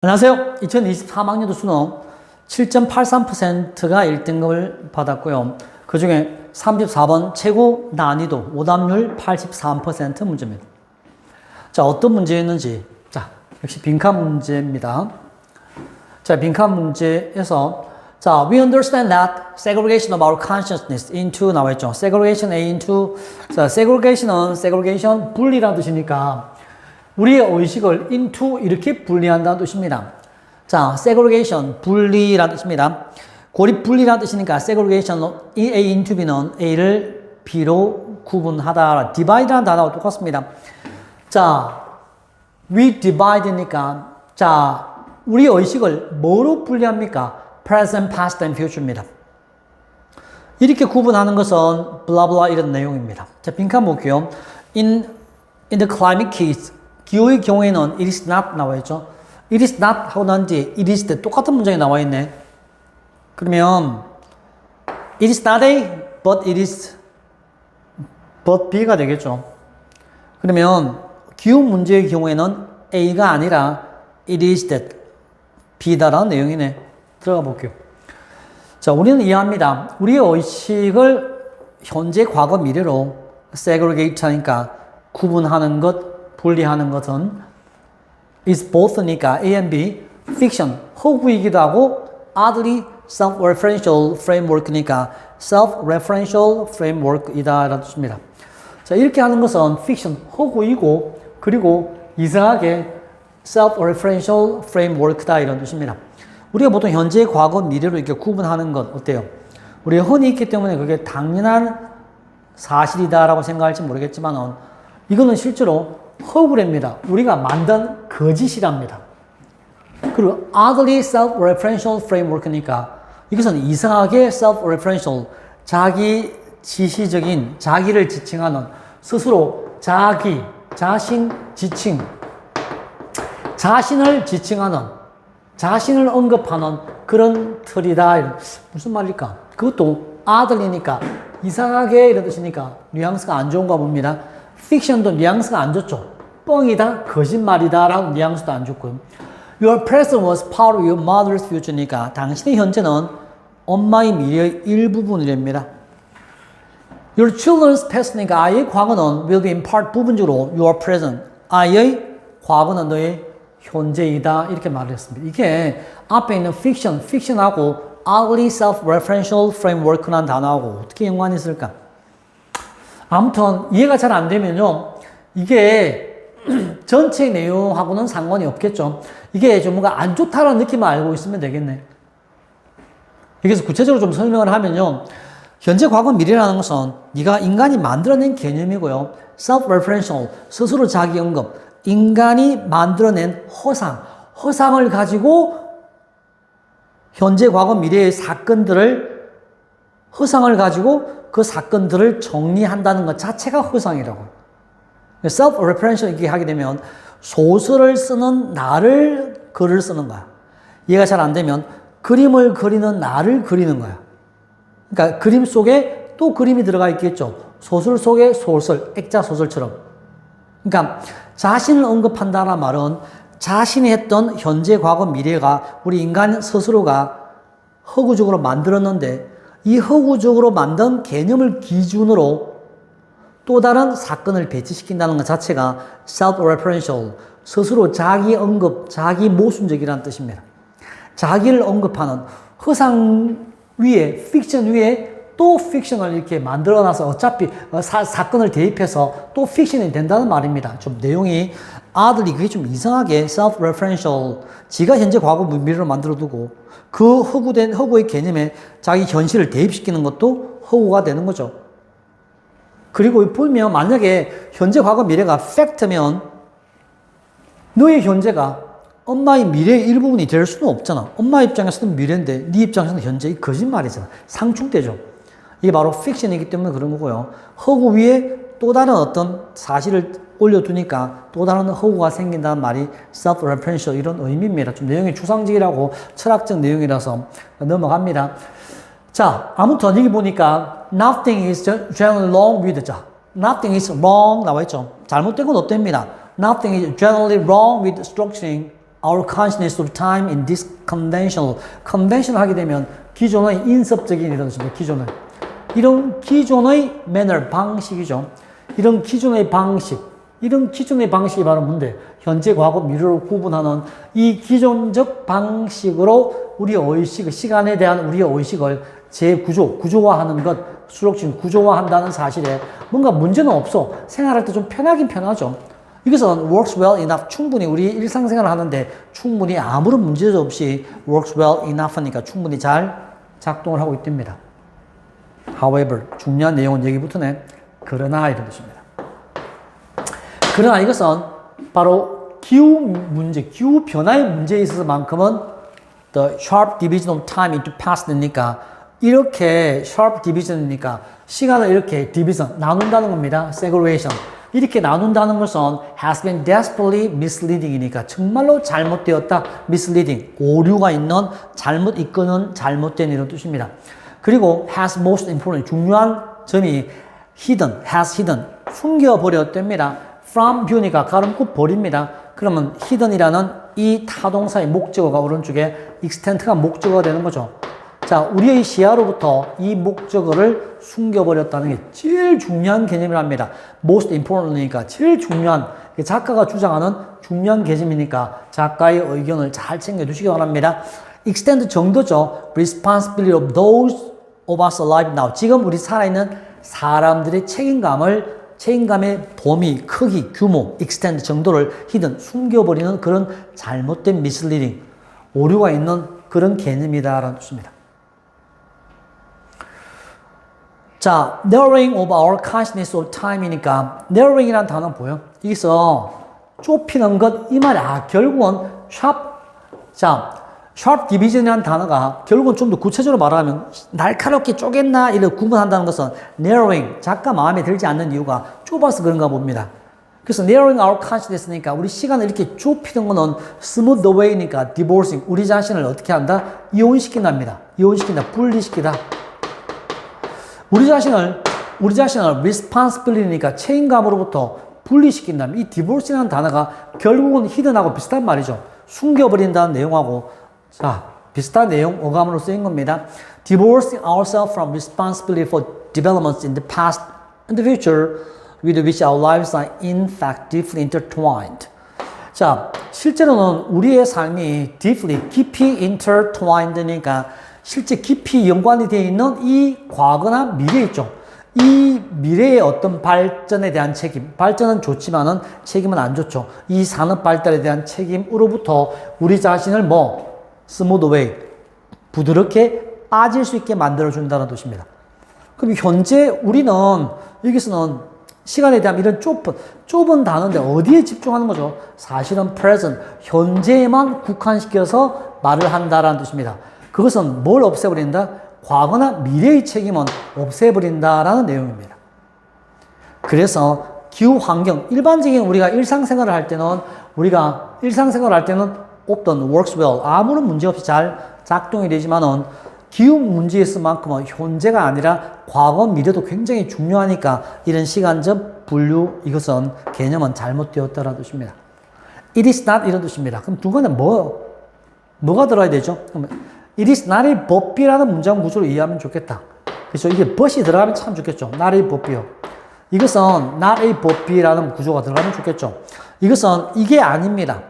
안녕하세요. 2023학년도 수능 7.83%가 1등급을 받았고요. 그 중에 34번 최고 난이도 오답률 83% 문제입니다. 자, 어떤 문제였는지. 자, 역시 빈칸 문제입니다. 자, 빈칸 문제에서 자, we understand that segregation of our consciousness into 나와있죠. segregation A into 자, segregation 분리라는 뜻이니까 우리의 의식을 into 이렇게 분리한다는 뜻입니다. 자, segregation 분리라는 뜻입니다. 고립 분리라는 뜻이니까 segregation A into B는 A를 B로 구분하다. divide라는 단어와 똑같습니다. 자, we divide니까 자, 우리 의식을 뭐로 분리합니까? present, past, and future입니다. 이렇게 구분하는 것은 blah blah 이런 내용입니다. 자, 빈칸 볼게요. In the climate case 기후의 경우에는 it is not 나와있죠. it is not 하고 난 뒤에 it is 때 똑같은 문장이 나와있네. 그러면 it is not A but it is but B가 되겠죠. 그러면 기후 문제의 경우에는 A가 아니라 it is that B다라는 내용이네. 들어가 볼게요. 자, 우리는 이해합니다. 우리의 의식을 현재, 과거, 미래로 segregate 하니까 구분하는 것, 분리하는 것은 is both니까 A and B, fiction, 허구이기도 하고 oddly self-referential framework니까 self-referential framework이다 라는 뜻입니다. 자, 이렇게 하는 것은 fiction, 허구이고 그리고 이상하게 self-referential framework다 이런 뜻입니다. 우리가 보통 현재, 과거, 미래로 이렇게 구분하는 것 어때요? 우리가 흔히 있기 때문에 그게 당연한 사실이다라고 생각할지 모르겠지만 이거는 실제로 허구랍니다. 우리가 만든 거짓이랍니다. 그리고 oddly self-referential framework니까 이것은 이상하게 self-referential, 자기 지시적인, 자기를 지칭하는 스스로 자기, 자신, 지칭, 자신을 지칭하는, 자신을 언급하는 그런 틀이다. 무슨 말일까? 그것도 oddly니까 이상하게 이런 뜻이니까 뉘앙스가 안 좋은가 봅니다. 픽션도 뉘앙스가 안 좋죠. 뻥이다, 거짓말이다 라고 뉘앙스도 안 좋고요. Your present was part of your mother's future니까 당신의 현재는 엄마의 미래의 일부분이랍니다. Your children's past니까 아이의 과거는 will be in part 부분적으로 your present. 아이의 과거는 너의 현재이다 이렇게 말을 했습니다. 이게 앞에 있는 fiction하고 oddly self-referential framework라는 단어하고 어떻게 연관이 있을까? 아무튼 이해가 잘 안 되면요, 이게 전체 내용하고는 상관이 없겠죠. 이게 좀 뭔가 안 좋다라는 느낌을 알고 있으면 되겠네. 여기서 구체적으로 좀 설명을 하면요, 현재, 과거, 미래라는 것은 네가 인간이 만들어낸 개념이고요. self-referential, 스스로 자기 언급, 인간이 만들어낸 허상을 가지고 현재, 과거, 미래의 사건들을, 허상을 가지고 그 사건들을 정리한다는 것 자체가 허상이라고. self-referential 이렇게 하게 되면 소설을 쓰는 나를 글을 쓰는 거야. 이해가 잘 안 되면 그림을 그리는 나를 그리는 거야. 그러니까 그림 속에 또 그림이 들어가 있겠죠. 소설 속에 소설, 액자 소설처럼. 그러니까 자신을 언급한다는 말은 자신이 했던 현재, 과거, 미래가 우리 인간 스스로가 허구적으로 만들었는데 이 허구적으로 만든 개념을 기준으로 또 다른 사건을 배치시킨다는 것 자체가 self-referential, 스스로 자기 언급, 자기 모순적이라는 뜻입니다. 자기를 언급하는 허상 위에, 픽션 위에 또 픽션을 이렇게 만들어놔서 어차피 사건을 대입해서 또 픽션이 된다는 말입니다. 좀 내용이 oddly 그게 좀 이상하게 self-referential, 지가 현재, 과거, 미래로 만들어두고 그 허구의 개념에 자기 현실을 대입시키는 것도 허구가 되는 거죠. 그리고 보면 만약에 현재, 과거, 미래가 팩트면 너의 현재가 엄마의 미래의 일부분이 될 수는 없잖아. 엄마 입장에서는 미래인데 네 입장에서는 현재의 거짓말이잖아. 상충되죠. 이게 바로 픽션이기 때문에 그런 거고요. 허구 위에 또 다른 어떤 사실을 올려두니까 또 다른 허구가 생긴다는 말이 self-referential 이런 의미입니다. 좀 내용이 추상적이라고 철학적 내용이라서 넘어갑니다. 자, 아무튼 여기 보니까 nothing is generally wrong with 자, nothing is wrong 나와있죠. 잘못된 건 없답니다. Nothing is generally wrong with structuring our consciousness of time in this conventional. conventional 하게 되면 기존의 인습적인 이런 뜻입니다. 기존의. 이런 기존의 manner, 방식이죠. 이런 기존의 방식. 이런 기존의 방식이 바로 뭔데? 현재, 과거, 미래를 구분하는 이 기존적 방식으로 우리의 의식, 시간에 대한 우리의 의식을 구조화하는 것, 수록진 구조화한다는 사실에 뭔가 문제는 없어. 생활할 때 좀 편하긴 편하죠. 이것은 works well enough. 충분히 우리 일상생활을 하는데 충분히 아무런 문제도 없이 works well enough 하니까 충분히 잘 작동을 하고 있답니다. However, 중요한 내용은 여기부터네. 그러나 이런 뜻입니다. 그러나 이것은 바로 기후 문제, 기후 변화의 문제에 있어서만큼은 the sharp division of time into past니까 이렇게 sharp division이니까 시간을 이렇게 division, 나눈다는 겁니다. segregation. 이렇게 나눈다는 것은 has been desperately misleading이니까 정말로 잘못되었다. misleading, 오류가 있는, 잘못 이끄는, 잘못된 이런 뜻입니다. 그리고 has most important, 중요한 점이 hidden, has hidden, 숨겨버렸답니다. from view니까 가름고 버립니다. 그러면 hidden이라는 이 타동사의 목적어가 오른쪽에 extent가 목적어가 되는 거죠. 자, 우리의 시야로부터 이 목적어를 숨겨버렸다는 게 제일 중요한 개념이랍니다. most important니까 제일 중요한, 작가가 주장하는 중요한 개념이니까 작가의 의견을 잘 챙겨주시기 바랍니다. extend 정도죠. responsibility of those of us alive now. 지금 우리 살아있는 사람들의 책임감의 범위, 크기, 규모, extend 정도를 hidden, 숨겨버리는 그런 잘못된 misleading, 오류가 있는 그런 개념이다라는 뜻입니다. 자, narrowing of our consciousness of time이니까 narrowing이라는 단어 보여? 여기서 좁히는 것, 이 말이 결국은 sharp division이라는 단어가 결국은 좀 더 구체적으로 말하면 날카롭게 쪼갰나 이렇게 구분한다는 것은 narrowing, 작가 마음에 들지 않는 이유가 좁아서 그런가 봅니다. 그래서 narrowing our conscious니까 우리 시간을 이렇게 좁히는 것은 smooth away니까 divorcing, 우리 자신을 어떻게 한다? 이혼시킨답니다. 이혼시킨다, 분리시키다. 우리 자신을 responsibility니까 책임감으로부터 분리시킨다면 이 divorce라는 단어가 결국은 hidden하고 비슷한 말이죠. 숨겨버린다는 내용하고 자, 비슷한 내용, 어감으로 쓰인 겁니다. Divorcing ourselves from responsibility for developments in the past and the future with which our lives are in fact deeply intertwined. 자, 실제로는 우리의 삶이 deeply, 깊이 intertwined니까 실제 깊이 연관이 되어 있는 이 과거나 미래 있죠. 이 미래의 어떤 발전에 대한 책임, 발전은 좋지만은 책임은 안 좋죠. 이 산업 발달에 대한 책임으로부터 우리 자신을 smooth away, 부드럽게 빠질 수 있게 만들어준다는 뜻입니다. 그럼 현재 우리는 여기서는 시간에 대한 이런 좁은 단어인데 어디에 집중하는 거죠? 사실은 present, 현재에만 국한시켜서 말을 한다라는 뜻입니다. 그것은 뭘 없애버린다? 과거나 미래의 책임은 없애버린다라는 내용입니다. 그래서 기후 환경, 일반적인 우리가 일상생활을 할 때는 often works well, 아무런 문제 없이 잘 작동이 되지만은 기후 문제에서만큼은 현재가 아니라 과거, 미래도 굉장히 중요하니까 이런 시간적 분류, 이것은 개념은 잘못되었다라는 뜻입니다. It is not 이런 뜻입니다. 그럼 중간에 뭐가 들어야 되죠? It is not a but이라는 문장 구조로 이해하면 좋겠다. 그렇죠? 이게 but이 들어가면 참 좋겠죠. not a but이요. 이것은 not a but이라는 구조가 들어가면 좋겠죠. 이것은 이게 아닙니다.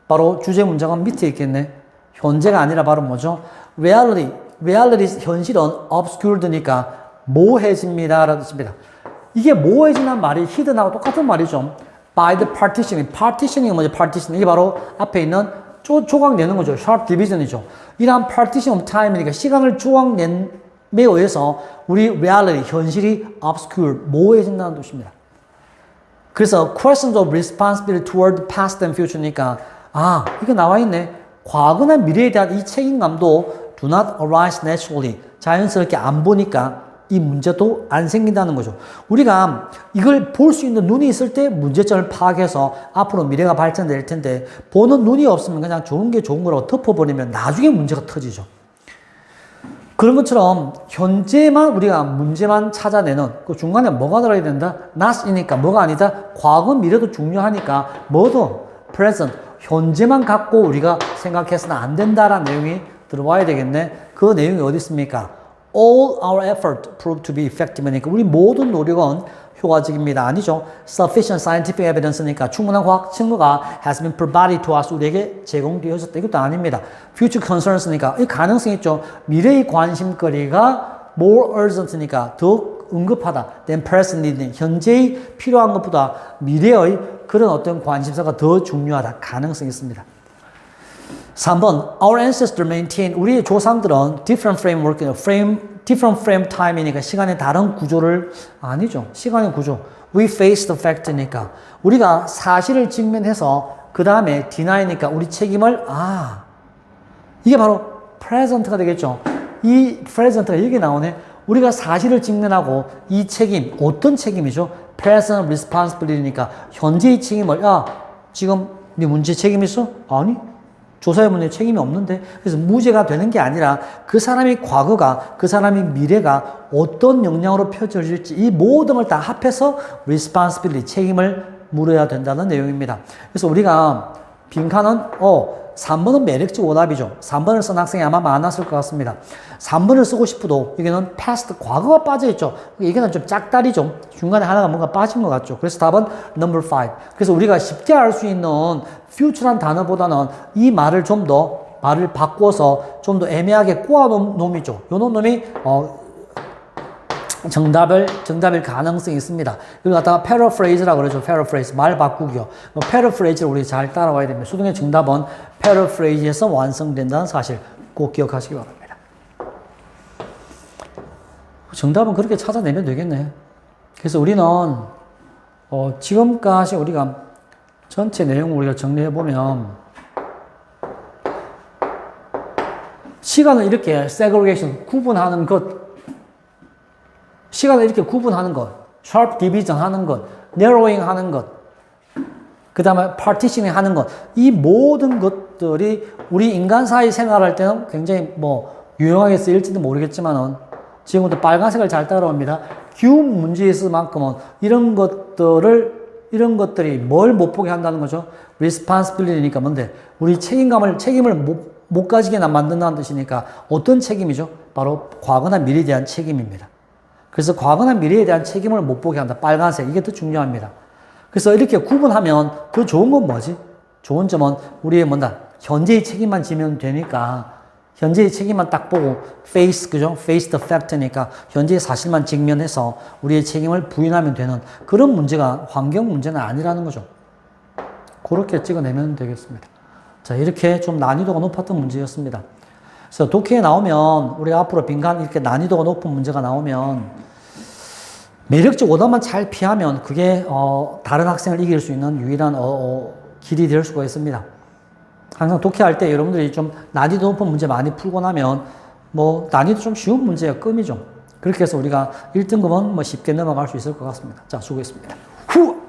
바로 주제 문장은 밑에 있겠네. 현재가 아니라 바로 뭐죠? reality, 현실은 obscured니까 모호해집니다. 라는 뜻입니다. 이게 모호해진다는 말이 hidden하고 똑같은 말이죠. by the partitioning이 뭐죠? partition. 이게 바로 앞에 있는 조각내는 거죠. sharp division이죠. 이러한 partition of time이니까 시간을 조각냄에 의해서 우리 reality, 현실이 obscure, 모호해진다는 뜻입니다. 그래서 questions of responsibility toward the past and future니까 이거 나와 있네. 과거나 미래에 대한 이 책임감도 do not arise naturally. 자연스럽게 안 보니까 이 문제도 안 생긴다는 거죠. 우리가 이걸 볼 수 있는 눈이 있을 때 문제점을 파악해서 앞으로 미래가 발전될 텐데 보는 눈이 없으면 그냥 좋은 게 좋은 거라고 덮어버리면 나중에 문제가 터지죠. 그런 것처럼 현재만 우리가 문제만 찾아내는 그 중간에 뭐가 들어야 된다? not이니까 뭐가 아니다? 과거 미래도 중요하니까 뭐도 present, 현재만 갖고 우리가 생각해서는 안 된다라는 내용이 들어와야 되겠네. 그 내용이 어디 있습니까? All our effort proved to be effective니까 우리 모든 노력은 효과적입니다. 아니죠. Sufficient scientific evidence니까 충분한 과학 증거가 has been provided to us 우리에게 제공되어졌다. 이것도 아닙니다. Future concerns니까 이 가능성이 있죠. 미래의 관심거리가 more urgent니까 더 응급하다. than present need. 현재의 필요한 것보다 미래의 그런 어떤 관심사가 더 중요하다. 가능성이 있습니다. 3번, our ancestors maintain, 우리의 조상들은 different framework, different frame time이니까 시간의 다른 구조를, 아니죠. 시간의 구조. We face the fact니까. 우리가 사실을 직면해서 그 다음에 deny니까 우리 책임을, 이게 바로 present가 되겠죠. 이 present가 여기 나오네. 우리가 사실을 직면하고 이 책임, 어떤 책임이죠? present responsibility니까 현재의 책임을, 지금 네 문제 책임 있어? 아니. 조사해보면 책임이 없는데 그래서 무죄가 되는 게 아니라 그 사람의 과거가 그 사람의 미래가 어떤 영향으로 펼쳐질지 이 모든 걸 다 합해서 responsibility 책임을 물어야 된다는 내용입니다. 그래서 우리가 빈칸은 3번은 매력적 오답이죠. 3번을 쓴 학생이 아마 많았을 것 같습니다. 3번을 쓰고 싶어도 여기는 past 과거가 빠져있죠. 이게는 좀 짝다리죠. 중간에 하나가 뭔가 빠진 것 같죠. 그래서 답은 number 5. 그래서 우리가 쉽게 알 수 있는 future란 단어보다는 이 말을 좀 더 말을 바꿔서 좀 더 애매하게 꼬아놓은 놈이죠. 요런 놈이 정답일 가능성이 있습니다. 이걸 갖다가 paraphrase라고 그러죠. paraphrase. 말 바꾸기요. paraphrase를 우리 잘 따라와야 됩니다. 수능의 정답은 paraphrase에서 완성된다는 사실 꼭 기억하시기 바랍니다. 정답은 그렇게 찾아내면 되겠네. 그래서 우리는, 지금까지 우리가 전체 내용을 우리가 정리해보면, 시간을 이렇게 segregation, 구분하는 것, 시간을 이렇게 구분하는 것, sharp division 하는 것, narrowing 하는 것, 그 다음에 partitioning 하는 것, 이 모든 것들이 우리 인간 사이 생활할 때는 굉장히 유용하게 쓰일지도 모르겠지만은 지금부터 빨간색을 잘 따라옵니다. 기운 문제에 있을만큼은 이런 것들이 뭘 못 보게 한다는 거죠? responsibility니까 뭔데? 우리 책임을 못 가지게 만든다는 뜻이니까 어떤 책임이죠? 바로 과거나 미래에 대한 책임입니다. 그래서 과거나 미래에 대한 책임을 못 보게 한다. 빨간색. 이게 더 중요합니다. 그래서 이렇게 구분하면 더 좋은 건 뭐지? 좋은 점은 우리의 현재의 책임만 지면 되니까 현재의 책임만 딱 보고 그죠? face the fact니까 현재의 사실만 직면해서 우리의 책임을 부인하면 되는 그런 문제가 환경 문제는 아니라는 거죠. 그렇게 찍어내면 되겠습니다. 자, 이렇게 좀 난이도가 높았던 문제였습니다. 그래서 독해에 나오면 우리가 앞으로 빈칸 이렇게 난이도가 높은 문제가 나오면 매력적 오답만 잘 피하면 그게 다른 학생을 이길 수 있는 유일한 길이 될 수가 있습니다. 항상 독해할 때 여러분들이 좀 난이도 높은 문제 많이 풀고 나면 난이도 좀 쉬운 문제가 끔이죠. 그렇게 해서 우리가 1등급은 쉽게 넘어갈 수 있을 것 같습니다. 자, 수고했습니다. 후!